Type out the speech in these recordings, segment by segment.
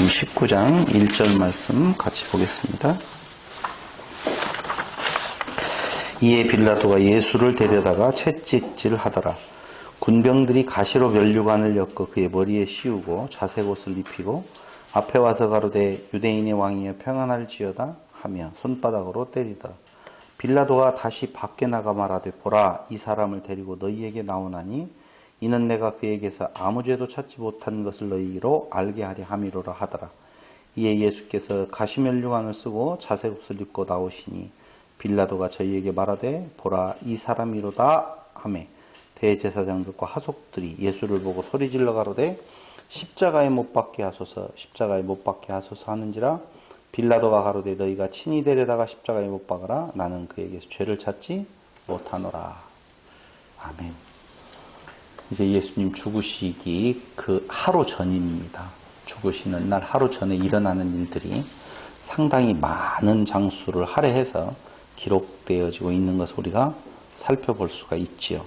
요한복음 19장 1절 말씀 같이 보겠습니다. 이에 빌라도가 예수를 데려다가 채찍질하더라. 군병들이 가시로 면류관을 엮어 그의 머리에 씌우고 자색 옷을 입히고 앞에 와서 가로되 유대인의 왕이여 평안할지어다 하며 손바닥으로 때리더라. 빌라도가 다시 밖에 나가 말하되 보라 이 사람을 데리고 너희에게 나오나니 이는 내가 그에게서 아무 죄도 찾지 못한 것을 너희로 알게 하려 함이로라 하더라. 이에 예수께서 가시면류관을 쓰고 자색 옷을 입고 나오시니 빌라도가 저희에게 말하되 보라 이 사람이로다 하매 대제사장들과 하속들이 예수를 보고 소리질러 가로되 십자가에 못 박게 하소서 십자가에 못 박게 하소서 하는지라. 빌라도가 가로되 너희가 친히 데려다가 십자가에 못 박으라. 나는 그에게서 죄를 찾지 못하노라. 아멘. 이제 예수님 죽으시기 그 하루 전입니다. 죽으시는 날 하루 전에 일어나는 일들이 상당히 많은 장수를 할애해서 기록되어지고 있는 것을 우리가 살펴볼 수가 있지요.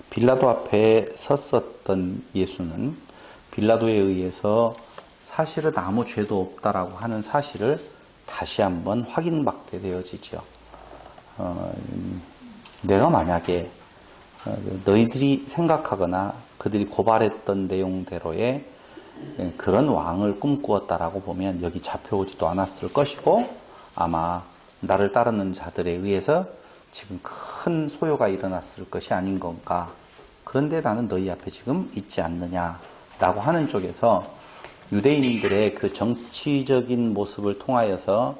빌라도 앞에 섰었던 예수는 빌라도에 의해서 사실은 아무 죄도 없다라고 하는 사실을 다시 한번 확인받게 되어지죠. 내가 만약에 너희들이 생각하거나 그들이 고발했던 내용대로의 그런 왕을 꿈꾸었다라고 보면 여기 잡혀오지도 않았을 것이고 아마 나를 따르는 자들에 의해서 지금 큰 소요가 일어났을 것이 아닌 건가. 그런데 나는 너희 앞에 지금 있지 않느냐라고 하는 쪽에서 유대인들의 그 정치적인 모습을 통하여서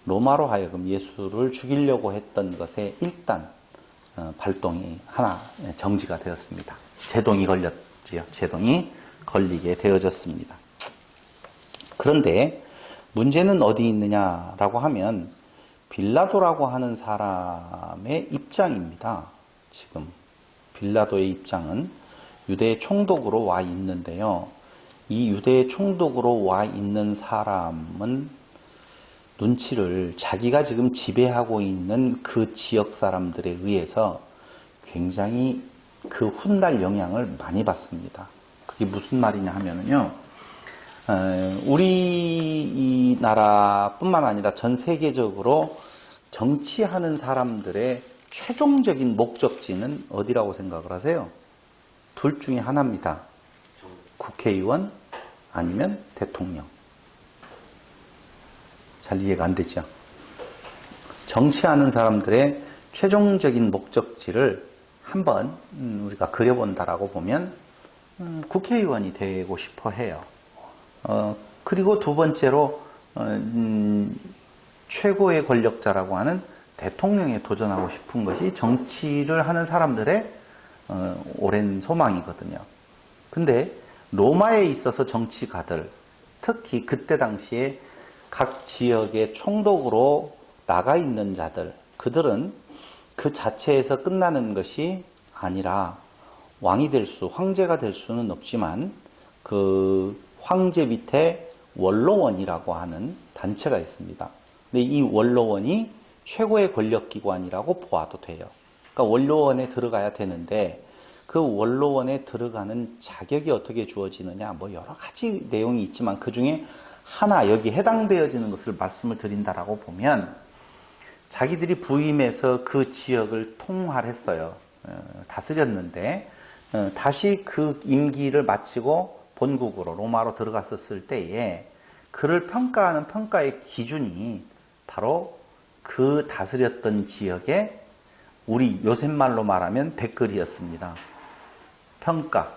로마로 하여금 예수를 죽이려고 했던 것에 일단 발동이 하나 정지가 되었습니다. 제동이 걸렸지요. 제동이 걸리게 되어졌습니다. 그런데 문제는 어디 있느냐라고 하면 빌라도라고 하는 사람의 입장입니다. 지금 빌라도의 입장은 유대 총독으로 와 있는데요. 이 유대 총독으로 와 있는 사람은 눈치를 자기가 지금 지배하고 있는 그 지역 사람들에 의해서 굉장히 그 훗날 영향을 많이 받습니다. 그게 무슨 말이냐 하면은요, 우리 이 나라뿐만 아니라 전 세계적으로 정치하는 사람들의 최종적인 목적지는 어디라고 생각을 하세요? 둘 중에 하나입니다. 국회의원 아니면 대통령. 잘 이해가 안 되죠? 정치하는 사람들의 최종적인 목적지를 한번 우리가 그려본다라고 보면 국회의원이 되고 싶어 해요. 그리고 두 번째로 최고의 권력자라고 하는 대통령에 도전하고 싶은 것이 정치를 하는 사람들의 오랜 소망이거든요. 근데 로마에 있어서 정치가들, 특히 그때 당시에 각 지역의 총독으로 나가 있는 자들, 그들은 그 자체에서 끝나는 것이 아니라 왕이 될 수, 황제가 될 수는 없지만 그 황제 밑에 원로원이라고 하는 단체가 있습니다. 근데 이 원로원이 최고의 권력기관이라고 보아도 돼요. 그러니까 원로원에 들어가야 되는데 그 원로원에 들어가는 자격이 어떻게 주어지느냐, 뭐 여러 가지 내용이 있지만 그 중에 하나 여기 해당되어지는 것을 말씀을 드린다라고 보면 자기들이 부임해서 그 지역을 통할했어요. 다스렸는데 다시 그 임기를 마치고 본국으로 로마로 들어갔었을 때에 그를 평가하는 평가의 기준이 바로 그 다스렸던 지역에 우리 요새말로 말하면 댓글이었습니다. 평가.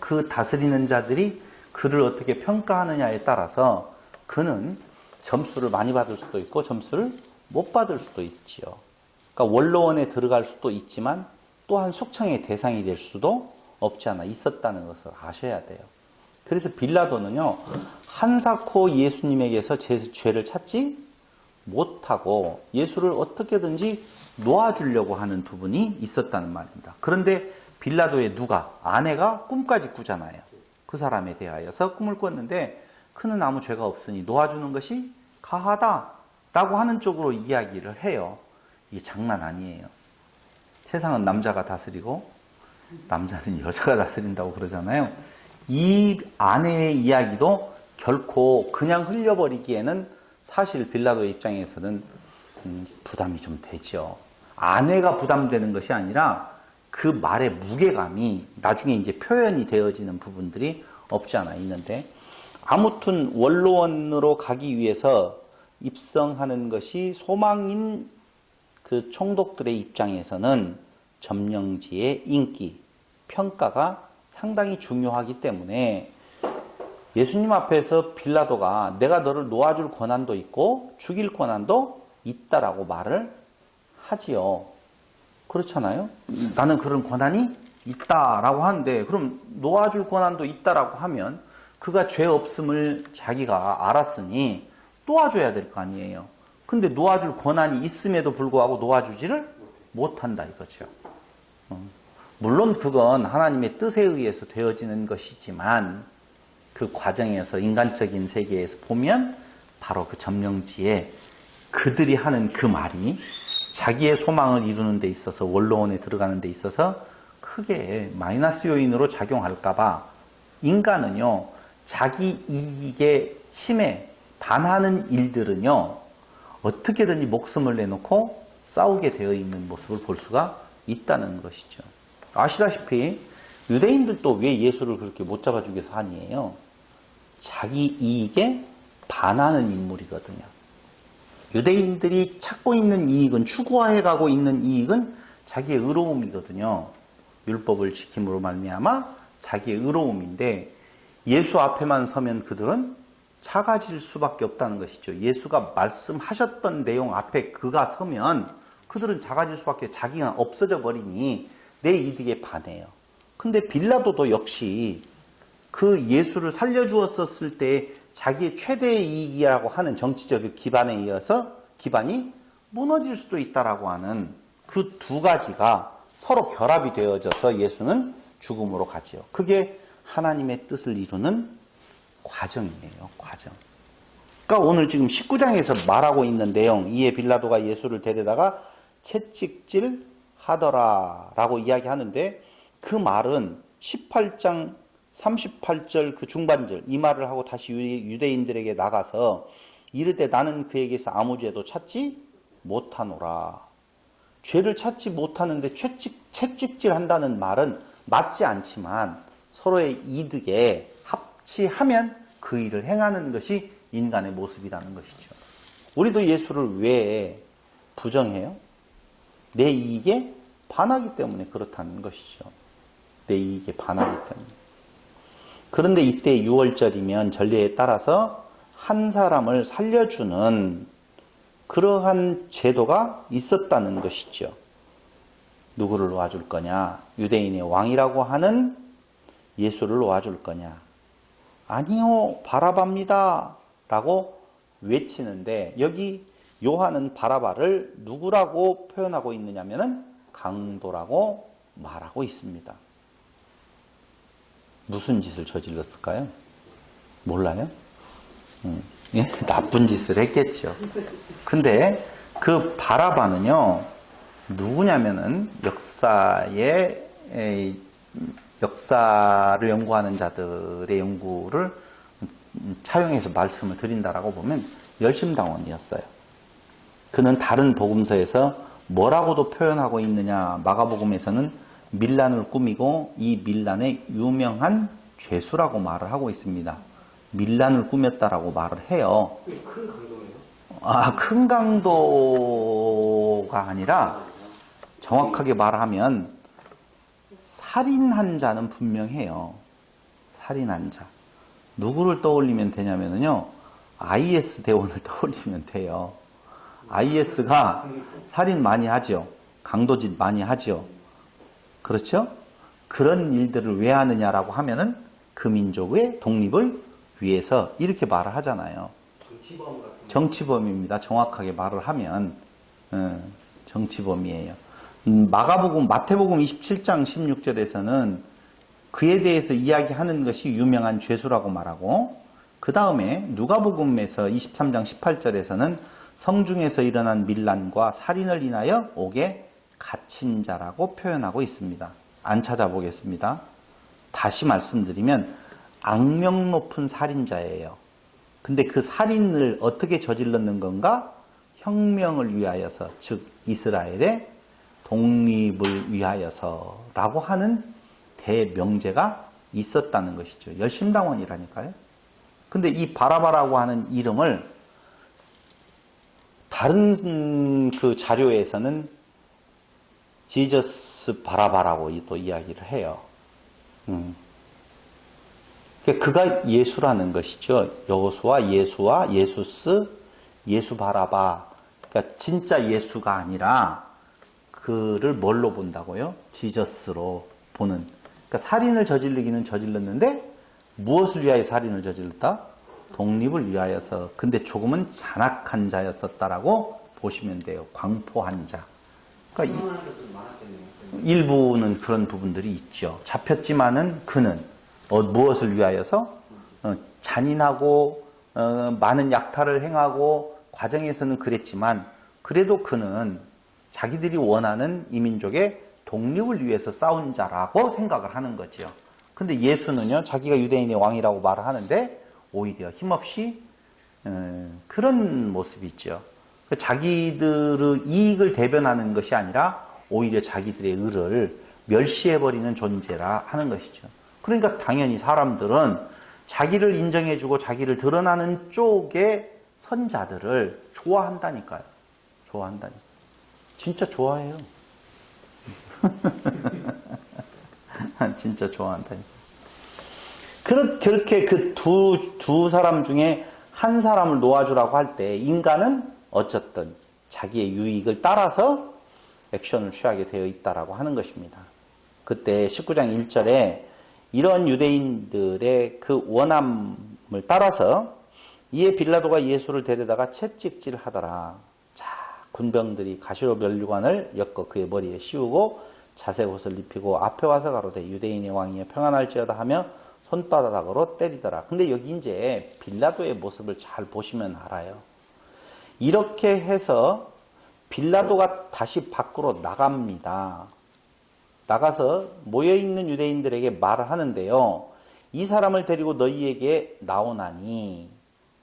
그 다스리는 자들이 그를 어떻게 평가하느냐에 따라서 그는 점수를 많이 받을 수도 있고 점수를 못 받을 수도 있지요. 그러니까 원로원에 들어갈 수도 있지만 또한 숙청의 대상이 될 수도 없지 않아 있었다는 것을 아셔야 돼요. 그래서 빌라도는요, 한사코 예수님에게서 죄를 찾지 못하고 예수를 어떻게든지 놓아주려고 하는 부분이 있었다는 말입니다. 그런데 빌라도의 아내가 꿈까지 꾸잖아요. 그 사람에 대하여서 꿈을 꿨는데 그는 아무 죄가 없으니 놓아주는 것이 가하다라고 하는 쪽으로 이야기를 해요. 이게 장난 아니에요. 세상은 남자가 다스리고 남자는 여자가 다스린다고 그러잖아요. 이 아내의 이야기도 결코 그냥 흘려버리기에는 사실 빌라도의 입장에서는 부담이 좀 되죠. 아내가 부담되는 것이 아니라 그 말의 무게감이 나중에 이제 표현이 되어지는 부분들이 없지 않아 있는데, 아무튼 원로원으로 가기 위해서 입성하는 것이 소망인 그 총독들의 입장에서는 점령지의 인기, 평가가 상당히 중요하기 때문에 예수님 앞에서 빌라도가 내가 너를 놓아줄 권한도 있고 죽일 권한도 있다라고 말을 하지요. 그렇잖아요. 나는 그런 권한이 있다라고 하는데, 그럼 놓아줄 권한도 있다라고 하면 그가 죄 없음을 자기가 알았으니 놓아줘야 될 거 아니에요. 근데 놓아줄 권한이 있음에도 불구하고 놓아주지를 못한다 이거죠. 물론 그건 하나님의 뜻에 의해서 되어지는 것이지만 그 과정에서 인간적인 세계에서 보면 바로 그 점령지에 그들이 하는 그 말이 자기의 소망을 이루는 데 있어서, 원로원에 들어가는 데 있어서 크게 마이너스 요인으로 작용할까 봐 인간은요, 자기 이익에 침해, 반하는 일들은요, 어떻게든지 목숨을 내놓고 싸우게 되어 있는 모습을 볼 수가 있다는 것이죠. 아시다시피 유대인들도 왜 예수를 그렇게 못 잡아주기 위해서 아니에요. 자기 이익에 반하는 인물이거든요. 유대인들이 찾고 있는 이익은, 추구해 가고 있는 이익은 자기의 의로움이거든요. 율법을 지킴으로 말미암아 자기의 의로움인데, 예수 앞에만 서면 그들은 작아질 수밖에 없다는 것이죠. 예수가 말씀하셨던 내용 앞에 그가 서면 그들은 작아질 수밖에, 자기가 없어져 버리니 내 이득에 반해요. 근데 빌라도도 역시 그 예수를 살려주었었을 때 자기의 최대의 이익이라고 하는 정치적 기반에 이어서 기반이 무너질 수도 있다라고 하는 그 두 가지가 서로 결합이 되어져서 예수는 죽음으로 가지요. 그게 하나님의 뜻을 이루는 과정이에요. 과정. 그러니까 오늘 지금 19장에서 말하고 있는 내용, 이에 빌라도가 예수를 데려다가 채찍질 하더라 라고 이야기하는데, 그 말은 18장 38절 그 중반절 이 말을 하고 다시 유대인들에게 나가서 이르되 나는 그에게서 아무 죄도 찾지 못하노라. 죄를 찾지 못하는데 채찍질 한다는 말은 맞지 않지만 서로의 이득에 합치하면 그 일을 행하는 것이 인간의 모습이라는 것이죠. 우리도 예수를 왜 부정해요? 내 이익에 반하기 때문에 그렇다는 것이죠. 내 이익에 반하기 때문에. 그런데 이때 6월절이면 전례에 따라서 한 사람을 살려주는 그러한 제도가 있었다는 것이죠. 누구를 놓아줄 거냐? 유대인의 왕이라고 하는 예수를 놓아줄 거냐? 아니요, 바라바입니다 라고 외치는데, 여기 요한은 바라바를 누구라고 표현하고 있느냐면은 강도라고 말하고 있습니다. 무슨 짓을 저질렀을까요? 몰라요? 예? 나쁜 짓을 했겠죠. 근데 그 바라바는요, 누구냐면은 역사를 연구하는 자들의 연구를 차용해서 말씀을 드린다라고 보면 열심당원이었어요. 그는 다른 복음서에서 뭐라고도 표현하고 있느냐, 마가복음에서는 밀란을 꾸미고 이 밀란의 유명한 죄수라고 말을 하고 있습니다. 밀란을 꾸몄다라고 말을 해요. 큰 강도예요? 큰 강도가 아니라 정확하게 말하면 살인한 자는 분명해요. 살인한 자. 누구를 떠올리면 되냐면요, IS 대원을 떠올리면 돼요. IS가 살인 많이 하죠. 강도짓 많이 하죠. 그렇죠? 그런 일들을 왜 하느냐라고 하면은 그 민족의 독립을 위해서 이렇게 말을 하잖아요. 정치범 같은. 정치범입니다. 정확하게 말을 하면 정치범이에요. 마태복음 27장 16절에서는 그에 대해서 이야기하는 것이 유명한 죄수라고 말하고, 그 다음에 누가복음에서 23장 18절에서는 성중에서 일어난 밀란과 살인을 인하여 옥에 갇힌 자라고 표현하고 있습니다. 안 찾아보겠습니다. 다시 말씀드리면 악명 높은 살인자예요. 근데 그 살인을 어떻게 저질렀는 건가? 혁명을 위하여서, 즉 이스라엘의 독립을 위하여서라고 하는 대명제가 있었다는 것이죠. 열심당원이라니까요. 근데 이 바라바라고 하는 이름을 다른 그 자료에서는 지저스 바라바라고 또 이야기를 해요. 그가 예수라는 것이죠. 여호수아, 예수스, 예수 바라바. 그러니까 진짜 예수가 아니라 그를 뭘로 본다고요? 지저스로 보는. 그러니까 살인을 저지르기는 저질렀는데 무엇을 위하여 살인을 저질렀다? 독립을 위하여서. 근데 조금은 잔악한 자였었다라고 보시면 돼요. 광포한 자. 그러니까 일부는 그런 부분들이 있죠. 잡혔지만은 그는 무엇을 위하여서? 잔인하고 많은 약탈을 행하고 과정에서는 그랬지만 그래도 그는 자기들이 원하는 이민족의 독립을 위해서 싸운 자라고 생각을 하는 거죠. 근데 예수는요, 자기가 유대인의 왕이라고 말을 하는데 오히려 힘없이 그런 모습이 있죠. 자기들의 이익을 대변하는 것이 아니라 오히려 자기들의 의를 멸시해버리는 존재라 하는 것이죠. 그러니까 당연히 사람들은 자기를 인정해주고 자기를 드러나는 쪽의 선자들을 좋아한다니까요. 좋아한다니까. 진짜 좋아해요. 진짜 좋아한다니까. 그렇게 그 두 사람 중에 한 사람을 놓아주라고 할 때 인간은 어쨌든 자기의 유익을 따라서 액션을 취하게 되어 있다라고 하는 것입니다. 그때 19장 1절에 이런 유대인들의 그 원함을 따라서 이에 빌라도가 예수를 데려다가 채찍질하더라. 자, 군병들이 가시로 면류관을 엮어 그의 머리에 씌우고 자색 옷을 입히고 앞에 와서 가로되 유대인의 왕이여 평안할지어다 하며 손바닥으로 때리더라. 근데 여기 이제 빌라도의 모습을 잘 보시면 알아요. 이렇게 해서 빌라도가 다시 밖으로 나갑니다. 나가서 모여있는 유대인들에게 말을 하는데요. 이 사람을 데리고 너희에게 나오나니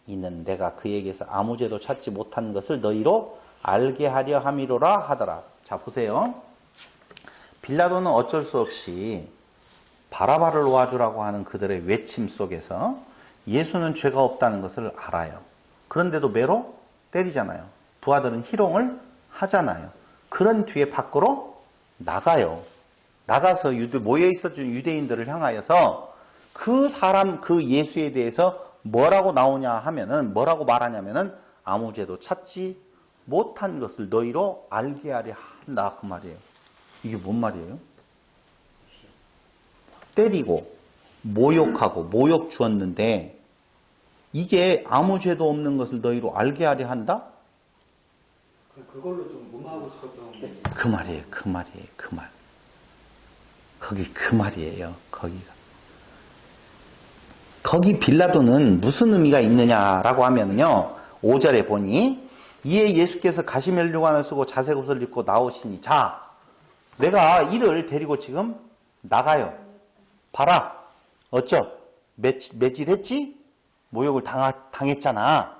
이는 내가 그에게서 아무 죄도 찾지 못한 것을 너희로 알게 하려 함이로라 하더라. 자, 보세요. 빌라도는 어쩔 수 없이 바라바를 놓아주라고 하는 그들의 외침 속에서 예수는 죄가 없다는 것을 알아요. 그런데도 매로 때리잖아요. 부하들은 희롱을 하잖아요. 그런 뒤에 밖으로 나가요. 나가서 모여있었던 유대인들을 향하여서 그 사람, 그 예수에 대해서 뭐라고 나오냐 하면은, 뭐라고 말하냐면은, 아무 죄도 찾지 못한 것을 너희로 알게 하려 한다. 그 말이에요. 이게 뭔 말이에요? 때리고, 모욕하고, 모욕 주었는데, 이게 아무 죄도 없는 것을 너희로 알게 하려 한다? 그걸로 좀 무마하고 싶었던 그 말이에요. 그 말이에요. 그 말. 거기 그 말이에요. 거기가. 거기 빌라도는 무슨 의미가 있느냐라고 하면요. 5절에 보니 이에 예수께서 가시면류관을 쓰고 자색 옷을 입고 나오시니 자, 내가 이를 데리고 지금 나가요. 봐라. 어쩌? 매질했지? 모욕을 당했잖아.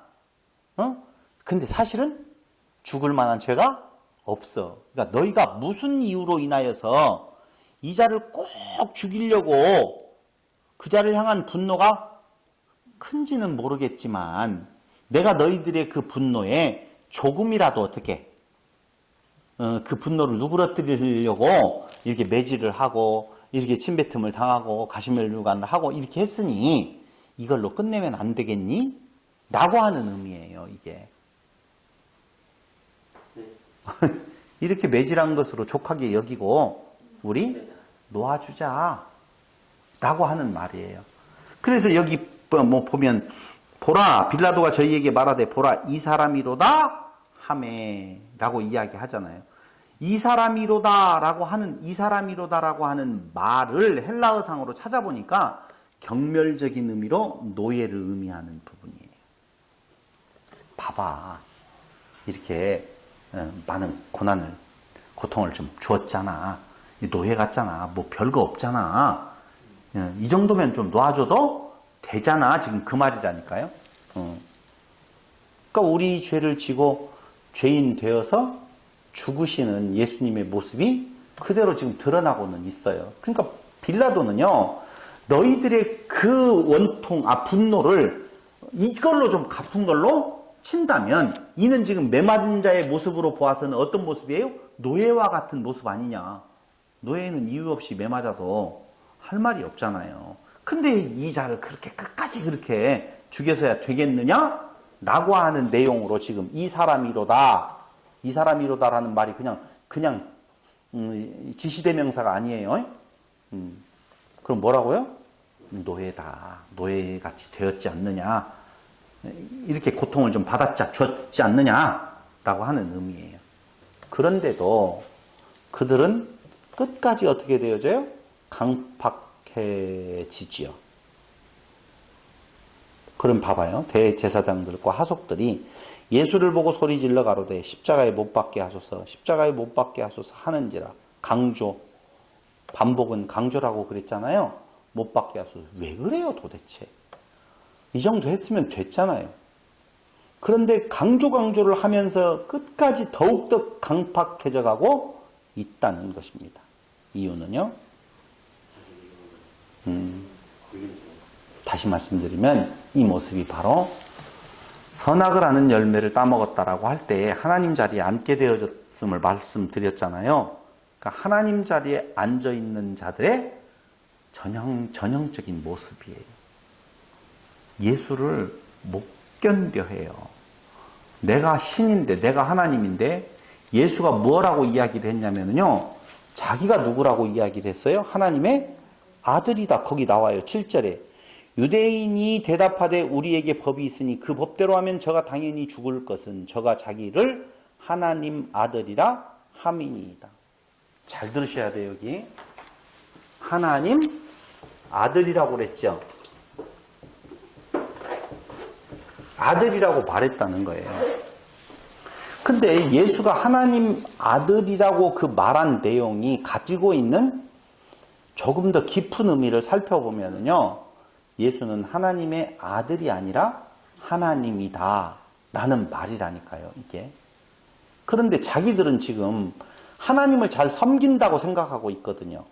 근데 사실은 죽을 만한 죄가 없어. 그러니까 너희가 무슨 이유로 인하여서 이 자를 꼭 죽이려고 그 자를 향한 분노가 큰지는 모르겠지만 내가 너희들의 그 분노에 조금이라도 어떻게 그 분노를 누그러뜨리려고 이렇게 매질을 하고 이렇게 침뱉음을 당하고 가시면류관을 하고 이렇게 했으니 이걸로 끝내면 안 되겠니? 라고 하는 의미예요. 이게. 이렇게 매질한 것으로 족하게 여기고 우리 놓아주자 라고 하는 말이에요. 그래서 여기 뭐 보면 보라 빌라도가 저희에게 말하되 보라 이 사람이로다 하매 라고 이야기하잖아요. 이 사람이로다라고 하는 말을 헬라어상으로 찾아보니까 경멸적인 의미로 노예를 의미하는 부분이에요. 봐봐. 이렇게 많은 고통을 좀 주었잖아. 노예 같잖아. 뭐 별거 없잖아. 이 정도면 좀 놔줘도 되잖아. 지금 그 말이라니까요. 그러니까 우리 죄를 지고 죄인 되어서 죽으시는 예수님의 모습이 그대로 지금 드러나고는 있어요. 그러니까 빌라도는요, 너희들의 그 원통, 분노를 이걸로 좀 갚은 걸로 친다면, 이는 지금 매맞은 자의 모습으로 보아서는 어떤 모습이에요? 노예와 같은 모습 아니냐. 노예는 이유 없이 매맞아도 할 말이 없잖아요. 근데 이 자를 그렇게 끝까지 그렇게 죽여서야 되겠느냐? 라고 하는 내용으로 지금 이 사람이로다라는 말이 그냥 지시대명사가 아니에요. 그럼 뭐라고요? 노예다. 노예같이 되었지 않느냐. 이렇게 고통을 좀 줬지 않느냐라고 하는 의미예요. 그런데도 그들은 끝까지 어떻게 되어져요? 강팍해지지요. 그럼 봐봐요. 대제사장들과 하속들이 예수를 보고 소리질러 가로되 십자가에 못 박게 하소서, 십자가에 못 박게 하소서 하는지라. 강조, 반복은 강조라고 그랬잖아요. 못 박게 하소서. 왜 그래요 도대체? 이 정도 했으면 됐잖아요. 그런데 강조를 하면서 끝까지 더욱더 강팍해져 가고 있다는 것입니다. 이유는요. 다시 말씀드리면 이 모습이 바로 선악을 하는 열매를 따먹었다라고 할 때 하나님 자리에 앉게 되어졌음을 말씀드렸잖아요. 그러니까 하나님 자리에 앉아있는 자들의 전형적인 모습이에요. 예수를 못 견뎌해요. 내가 신인데, 내가 하나님인데 예수가 뭐라고 이야기를 했냐면요, 자기가 누구라고 이야기를 했어요? 하나님의 아들이다. 거기 나와요. 7절에 유대인이 대답하되 우리에게 법이 있으니 그 법대로 하면 저가 당연히 죽을 것은 저가 자기를 하나님 아들이라 함이니이다. 잘 들으셔야 돼요. 여기 하나님 아들이라고 그랬죠. 아들이라고 말했다는 거예요. 근데 예수가 하나님 아들이라고 그 말한 내용이 가지고 있는 조금 더 깊은 의미를 살펴보면요, 예수는 하나님의 아들이 아니라 하나님이다 라는 말이라니까요, 이게. 그런데 자기들은 지금 하나님을 잘 섬긴다고 생각하고 있거든요.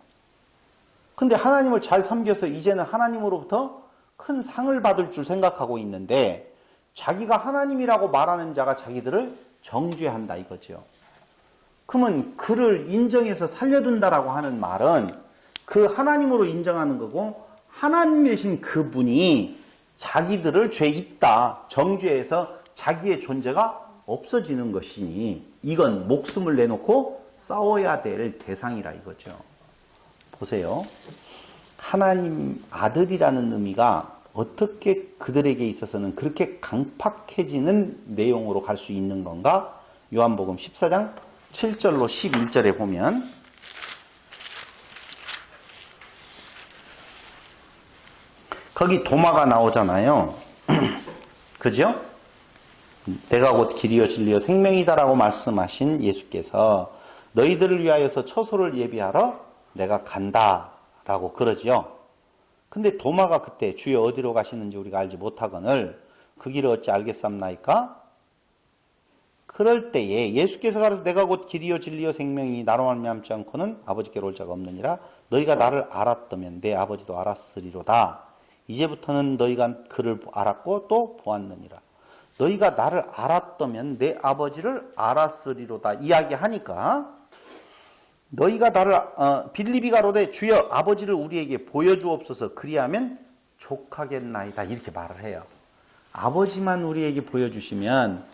근데 하나님을 잘 섬겨서 이제는 하나님으로부터 큰 상을 받을 줄 생각하고 있는데, 자기가 하나님이라고 말하는 자가 자기들을 정죄한다 이거죠. 그러면 그를 인정해서 살려둔다라고 하는 말은 그 하나님으로 인정하는 거고, 하나님이신 그분이 자기들을 죄 있다 정죄해서 자기의 존재가 없어지는 것이니 이건 목숨을 내놓고 싸워야 될 대상이라 이거죠. 보세요. 하나님 아들이라는 의미가 어떻게 그들에게 있어서는 그렇게 강팍해지는 내용으로 갈 수 있는 건가? 요한복음 14장 7절로 11절에 보면 거기 도마가 나오잖아요. 그죠? 내가 곧 길이요 진리요 생명이다라고 말씀하신 예수께서 너희들을 위하여서 처소를 예비하러 내가 간다라고 그러지요. 근데 도마가 그때 주여 어디로 가시는지 우리가 알지 못하거늘 그 길을 어찌 알겠삼나이까? 그럴 때에 예수께서 가라서 내가 곧 길이요 진리요 생명이니 나로 말미암지 않고는 아버지께로 올 자가 없느니라. 너희가 나를 알았다면 내 아버지도 알았으리로다. 이제부터는 너희가 그를 알았고 또 보았느니라. 너희가 나를 알았다면 내 아버지를 알았으리로다 이야기하니까, 너희가 나를 빌립이 가로되 주여 아버지를 우리에게 보여주옵소서 그리하면 족하겠나이다 이렇게 말을 해요. 아버지만 우리에게 보여주시면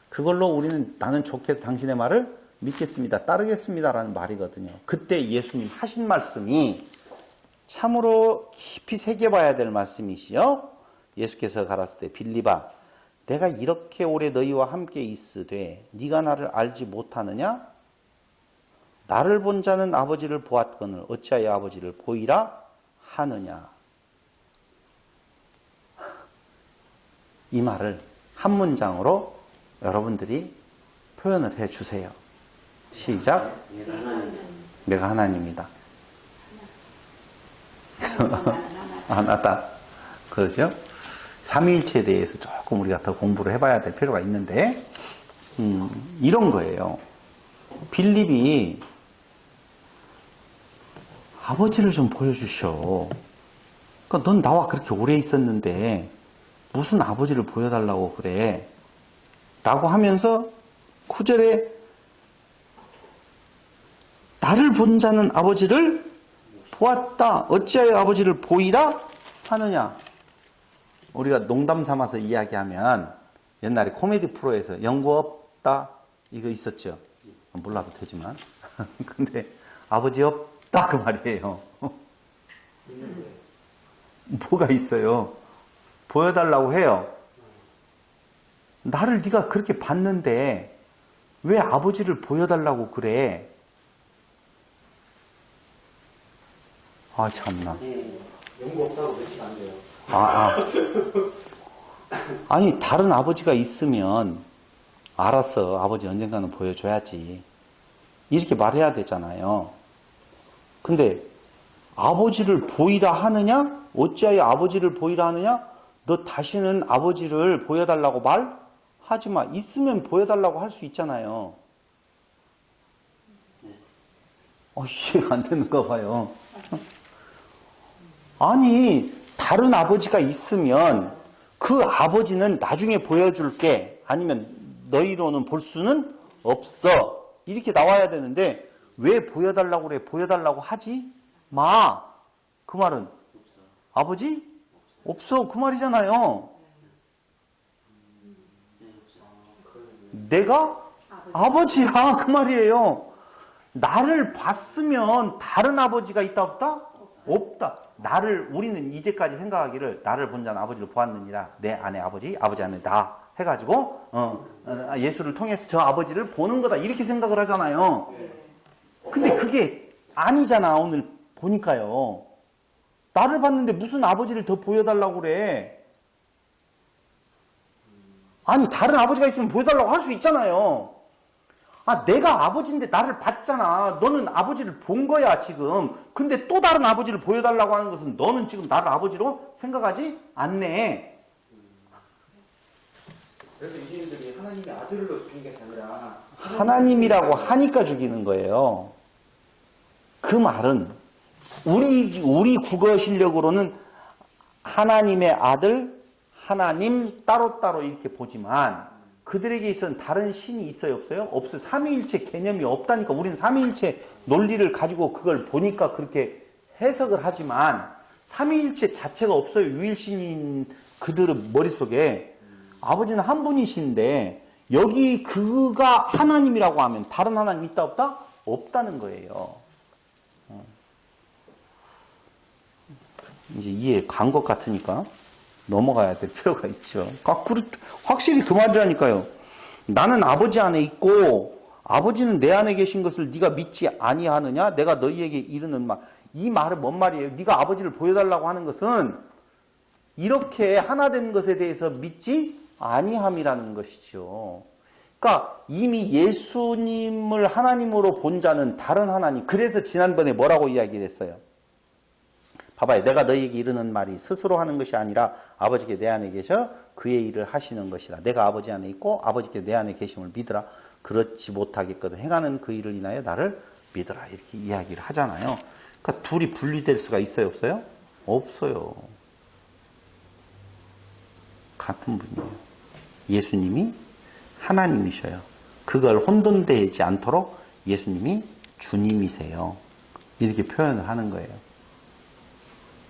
그걸로 우리는 나는 족해서 당신의 말을 믿겠습니다, 따르겠습니다라는 말이거든요. 그때 예수님 하신 말씀이 참으로 깊이 새겨봐야 될 말씀이시요. 예수께서 가라사대 때 빌립아 내가 이렇게 오래 너희와 함께 있으되 네가 나를 알지 못하느냐? 나를 본 자는 아버지를 보았거늘 어찌하여 아버지를 보이라 하느냐? 이 말을 한 문장으로 여러분들이 표현을 해 주세요. 시작. 내가 하나님이다. 하나다. 그러죠? 삼위일체에 대해서 조금 우리가 더 공부를 해봐야 될 필요가 있는데, 이런 거예요. 빌립이 아버지를 좀 보여주셔. 그러니까 넌 나와 그렇게 오래 있었는데 무슨 아버지를 보여달라고 그래? 라고 하면서 9절에 나를 본 자는 아버지를 보았다. 어찌하여 아버지를 보이라 하느냐? 우리가 농담 삼아서 이야기하면 옛날에 코미디 프로에서 연구 없다 이거 있었죠. 몰라도 되지만 근데 아버지 없다 그 말이에요. 뭐가 있어요? 보여달라고 해요. 나를 네가 그렇게 봤는데 왜 아버지를 보여달라고 그래? 아 참나. 연구 없다고 외치면 안 돼요. 아니 다른 아버지가 있으면 알았어. 아버지 언젠가는 보여줘야지. 이렇게 말해야 되잖아요. 근데 아버지를 보이라 하느냐? 어찌하여 아버지를 보이라 하느냐? 너 다시는 아버지를 보여달라고 말하지 마. 있으면 보여달라고 할 수 있잖아요. 이해가 안 되는가 봐요. 아니 다른 아버지가 있으면 그 아버지는 나중에 보여줄게. 아니면 너희로는 볼 수는 없어. 이렇게 나와야 되는데 왜 보여달라고 그래? 보여달라고 하지 마. 그 말은 아버지? 없어. 그 말이잖아요. 내가 아버지야. 그 말이에요. 나를 봤으면 다른 아버지가 있다 없다? 없다. 우리는 이제까지 생각하기를 나를 본 자는 아버지를 보았느니라. 내 안에 아버지, 아버지 안에 나 해가지고 예수를 통해서 저 아버지를 보는 거다. 이렇게 생각을 하잖아요. 근데 그게 아니잖아. 오늘 보니까요. 나를 봤는데 무슨 아버지를 더 보여달라고 그래. 아니 다른 아버지가 있으면 보여달라고 할 수 있잖아요. 내가 아버지인데 나를 봤잖아. 너는 아버지를 본 거야 지금. 근데 또 다른 아버지를 보여달라고 하는 것은 너는 지금 나를 아버지로 생각하지 않네. 그래서 유대인들이 하나님의 아들로 죽인 게 아니라 하나님이라고 하니까 죽이는 거예요. 그 말은 우리 국어 실력으로는 하나님의 아들, 하나님 따로따로 이렇게 보지만 그들에게 있어서는 다른 신이 있어요 없어요? 없어요. 삼위일체 개념이 없다니까. 우리는 삼위일체 논리를 가지고 그걸 보니까 그렇게 해석을 하지만 삼위일체 자체가 없어요. 유일신인 그들의 머릿속에. 아버지는 한 분이신데 여기 그가 하나님이라고 하면 다른 하나님 있다 없다? 없다는 거예요. 이제 이해 간 것 같으니까 넘어가야 될 필요가 있죠. 확실히 그 말이라니까요. 나는 아버지 안에 있고 아버지는 내 안에 계신 것을 네가 믿지 아니하느냐? 내가 너희에게 이르는 말. 이 말은 뭔 말이에요? 네가 아버지를 보여달라고 하는 것은 이렇게 하나 된 것에 대해서 믿지 아니함이라는 것이죠. 그러니까 이미 예수님을 하나님으로 본 자는 다른 하나님. 그래서 지난번에 뭐라고 이야기를 했어요? 봐봐요. 내가 너희에게 이르는 말이 스스로 하는 것이 아니라 아버지께 내 안에 계셔 그의 일을 하시는 것이라. 내가 아버지 안에 있고 아버지께 내 안에 계심을 믿으라. 그렇지 못하겠거든 행하는 그 일을 인하여 나를 믿으라. 이렇게 이야기를 하잖아요. 그러니까 둘이 분리될 수가 있어요 없어요? 없어요. 같은 분이에요. 예수님이 하나님이셔요. 그걸 혼돈되지 않도록 예수님이 주님이세요. 이렇게 표현을 하는 거예요.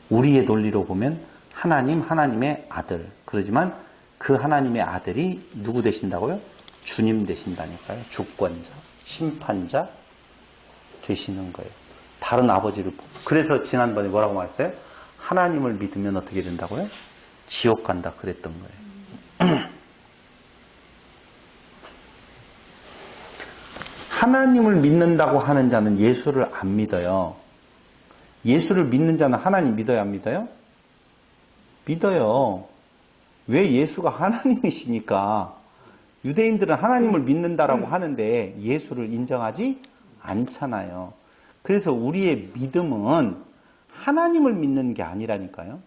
우리의 논리로 보면 하나님, 하나님의 아들. 그러지만 그 하나님의 아들이 누구 되신다고요? 주님 되신다니까요. 주권자, 심판자 되시는 거예요. 다른 아버지를. 그래서 지난번에 뭐라고 말했어요? 하나님을 믿으면 어떻게 된다고요? 지옥 간다 그랬던 거예요. 하나님을 믿는다고 하는 자는 예수를 안 믿어요. 예수를 믿는 자는 하나님 믿어요 안 믿어요? 믿어요. 왜? 예수가 하나님이시니까. 유대인들은 하나님을 믿는다라고 하는데 예수를 인정하지 않잖아요. 그래서 우리의 믿음은 하나님을 믿는 게 아니라니까요.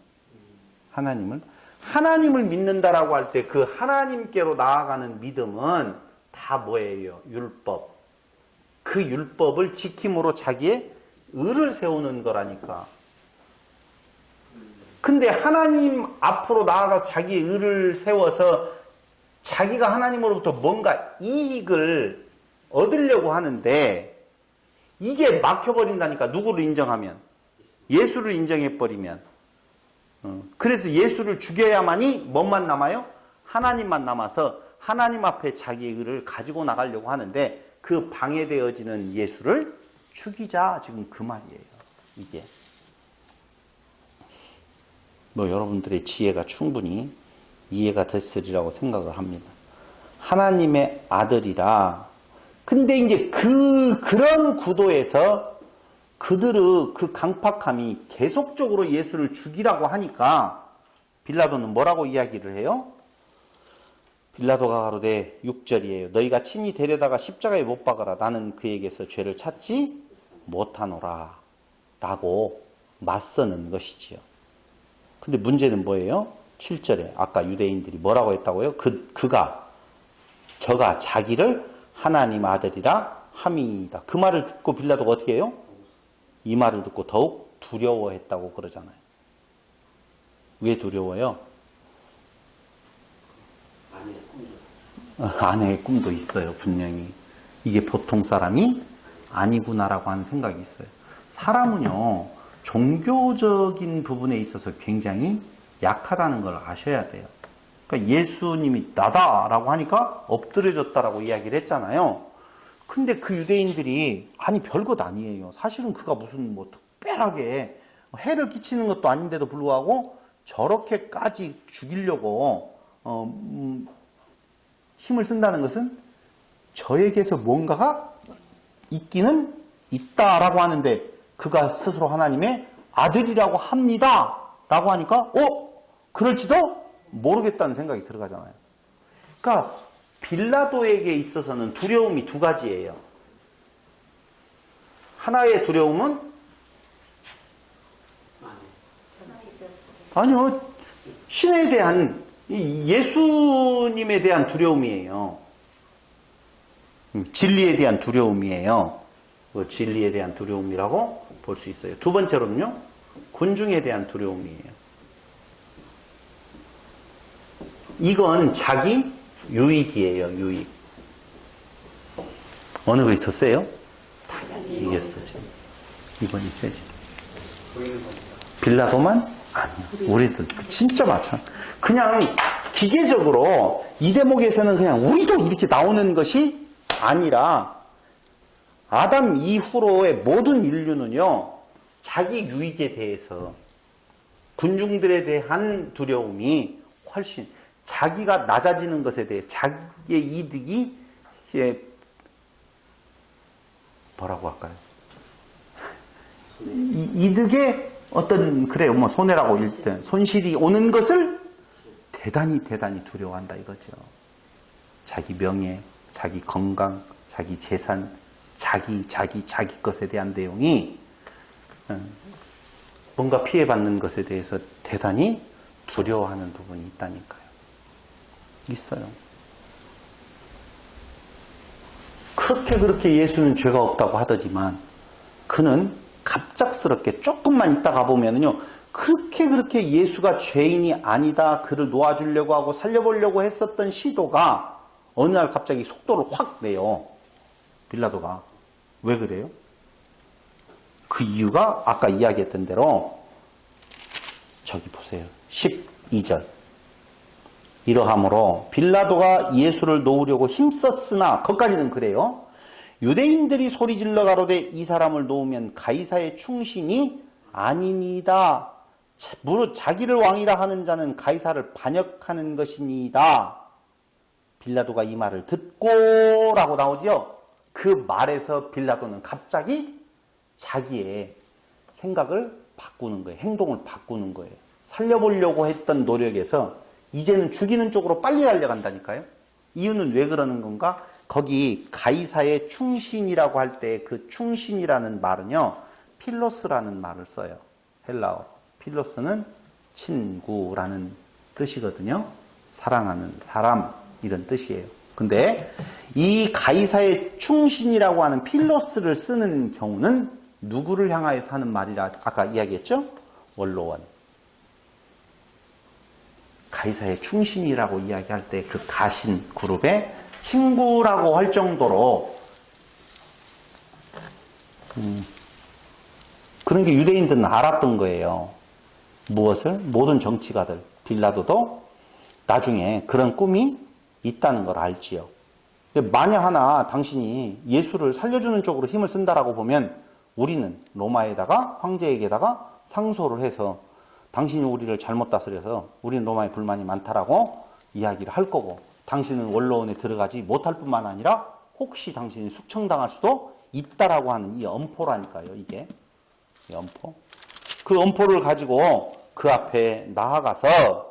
하나님을. 하나님을 믿는다라고 할 때 그 하나님께로 나아가는 믿음은 다 뭐예요? 율법. 그 율법을 지킴으로 자기의 의를 세우는 거라니까. 근데 하나님 앞으로 나아가서 자기의 의를 세워서 자기가 하나님으로부터 뭔가 이익을 얻으려고 하는데 이게 막혀버린다니까. 누구를 인정하면? 예수를 인정해버리면. 그래서 예수를 죽여야만이 뭐만 남아요? 하나님만 남아서 하나님 앞에 자기의 의를 가지고 나가려고 하는데 그 방해되어지는 예수를 죽이자. 지금 그 말이에요. 이게. 뭐 여러분들의 지혜가 충분히 이해가 됐으리라고 생각을 합니다. 하나님의 아들이라. 근데 이제 그런 구도에서 그들의 그 강팍함이 계속적으로 예수를 죽이라고 하니까 빌라도는 뭐라고 이야기를 해요? 빌라도가 가로되 6절이에요. 너희가 친히 데려다가 십자가에 못 박아라. 나는 그에게서 죄를 찾지 못하노라. 라고 맞서는 것이지요. 근데 문제는 뭐예요? 7절에 아까 유대인들이 뭐라고 했다고요? 저가 자기를 하나님 아들이라 함이다. 그 말을 듣고 빌라도가 어떻게 해요? 이 말을 듣고 더욱 두려워했다고 그러잖아요. 왜 두려워요? 아내의 꿈도 있어요. 분명히. 이게 보통 사람이 아니구나라고 하는 생각이 있어요. 사람은요, 종교적인 부분에 있어서 굉장히 약하다는 걸 아셔야 돼요. 그러니까 예수님이 나다라고 하니까 엎드려졌다라고 이야기를 했잖아요. 근데 그 유대인들이 아니 별것 아니에요. 사실은 그가 무슨 뭐 특별하게 해를 끼치는 것도 아닌데도 불구하고 저렇게까지 죽이려고 힘을 쓴다는 것은 저에게서 뭔가가 있기는 있다라고 하는데 그가 스스로 하나님의 아들이라고 합니다. 라고 하니까 그럴지도 모르겠다는 생각이 들어가잖아요. 그러니까 빌라도에게 있어서는 두려움이 두 가지예요. 하나의 두려움은 아니요, 신에 대한 예수님에 대한 두려움이에요. 진리에 대한 두려움이에요. 진리에 대한 두려움이라고 볼 수 있어요. 두 번째로는요, 군중에 대한 두려움이에요. 이건 자기 유익이에요, 유익. 어느 것이 더 세요? 이게 세지. 이번이 세지. 빌라도만? 아니요. 우리도 진짜 마찬가지. 그냥 기계적으로 이 대목에서는 그냥 우리도 이렇게 나오는 것이 아니라 아담 이후로의 모든 인류는요, 자기 유익에 대해서 군중들에 대한 두려움이 훨씬 자기가 낮아지는 것에 대해서 자기의 이득이 뭐라고 할까요? 이득의 어떤 그래요, 뭐 손해라고 일단 손실이 오는 것을 대단히 두려워한다 이거죠. 자기 명예, 자기 건강, 자기 재산, 자기 것에 대한 내용이 뭔가 피해받는 것에 대해서 대단히 두려워하는 부분이 있다니까요. 있어요. 그렇게 예수는 죄가 없다고 하더니만 그는 갑작스럽게 조금만 있다가 보면은요, 그렇게 예수가 죄인이 아니다, 그를 놓아주려고 하고 살려보려고 했었던 시도가 어느 날 갑자기 속도를 확 내요. 빌라도가. 왜 그래요? 그 이유가 아까 이야기했던 대로 저기 보세요. 12절. 이러함으로 빌라도가 예수를 놓으려고 힘썼으나, 거기까지는 그래요. 유대인들이 소리질러 가로되 이 사람을 놓으면 가이사의 충신이 아니니다. 무릇 자기를 왕이라 하는 자는 가이사를 반역하는 것이니이다. 빌라도가 이 말을 듣고 라고 나오죠. 그 말에서 빌라도는 갑자기 자기의 생각을 바꾸는 거예요. 행동을 바꾸는 거예요. 살려보려고 했던 노력에서 이제는 죽이는 쪽으로 빨리 달려간다니까요. 이유는 왜 그러는 건가? 거기 가이사의 충신이라고 할 때 그 충신이라는 말은요, 필로스라는 말을 써요. 헬라어. 필로스는 친구라는 뜻이거든요. 사랑하는 사람 이런 뜻이에요. 근데 이 가이사의 충신이라고 하는 필로스를 쓰는 경우는 누구를 향하여서 하는 말이라 아까 이야기했죠? 원로원. 가이사의 충신이라고 이야기할 때 그 가신 그룹의 친구라고 할 정도로 그런 게 유대인들은 알았던 거예요. 무엇을? 모든 정치가들, 빌라도도 나중에 그런 꿈이 있다는 걸 알지요. 근데 만약 하나 당신이 예수를 살려주는 쪽으로 힘을 쓴다라고 보면 우리는 로마에다가 황제에게다가 상소를 해서 당신이 우리를 잘못 다스려서 우리는 로마에 불만이 많다라고 이야기를 할 거고 당신은 원로원에 들어가지 못할 뿐만 아니라 혹시 당신이 숙청당할 수도 있다라고 하는 이 엄포라니까요. 이게 이 엄포. 그 엄포를 가지고 그 앞에 나아가서